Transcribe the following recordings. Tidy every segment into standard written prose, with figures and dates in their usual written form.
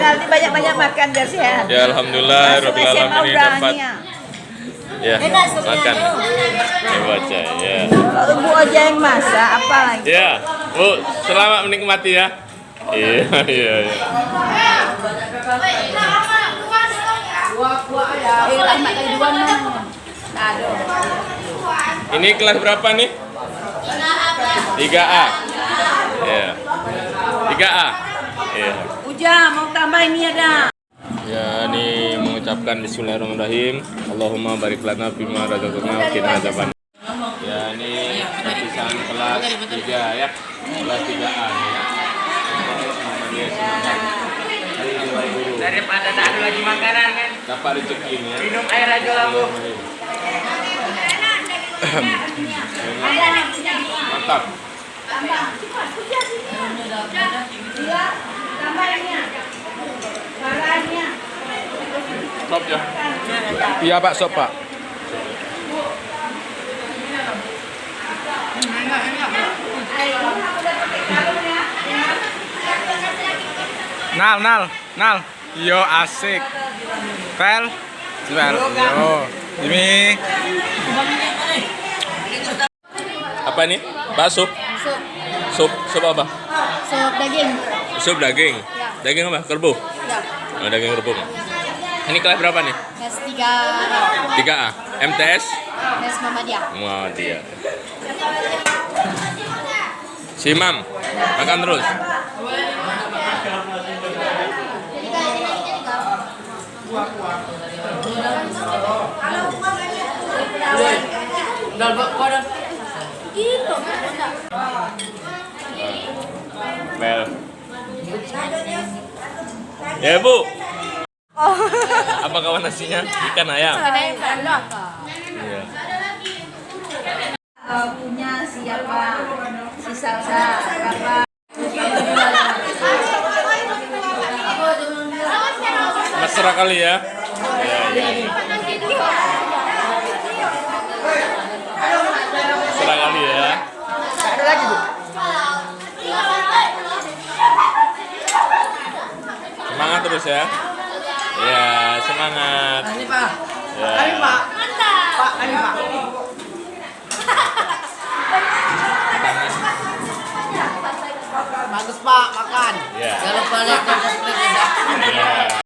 Nanti banyak-banyak makan biar sehat. Ya alhamdulillah rabbil alamin dapat. Ya, makan. Ini baca ya. Kalau Bu aja yang masak apa lagi? Ya, Bu, selamat menikmati ya. Iya, iya, iya. Ini kelas berapa nih? 3A. Ya. 3A. Ya. Uja mau tambah ini ada. Ya, ini mengucapkan bismillahirrahmanirrahim. Allahumma barik lana fima razaqtana wa qina adzaban. Ya, ini perpisahan kelas 3 ya. Kelas 3A ya. Daripada tak ada lagi makanan kan. Dapat rezeki ini ya. Minum air aja lah Bu. Mantap. Sop ya. Iya Pak, sop Pak. Nal. Yo asik. Pel. Yo. Ini. Apa nih? Bakso. Sup apa? Sup daging. Sup daging. Ya. Daging apa? Kerbau. Ya. Oh, daging kerbau. Ini kelas berapa nih? Kelas 3 3A. MTS? Kelas Muhammadiyah. Muhammadiyah. Si Mam, makan terus. Bel. Ya Bu. Apa kawan nasinya? Ikan ayam. Iya. Punya siapa? Si Salsa apa? Mesra kali ya. Iya. Mesra kali ya. Ada lagi Bu? Semangat terus ya. Ya, semangat. Ini Pak. Ya. Ini Pak. Pak, ini Pak. Bagus Pak, makan. Ya. Jangan lupa like dan subscribe ya. Ya.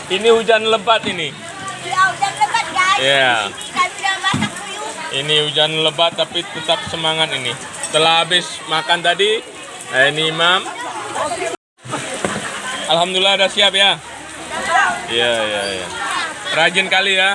Ini hujan lebat ini. Ya, udah lebat guys. Ya. Kita sudah masak dulu. Ini hujan lebat tapi tetap semangat ini. Setelah habis makan tadi, ini Imam. Alhamdulillah udah siap ya. Iya. Rajin kali ya.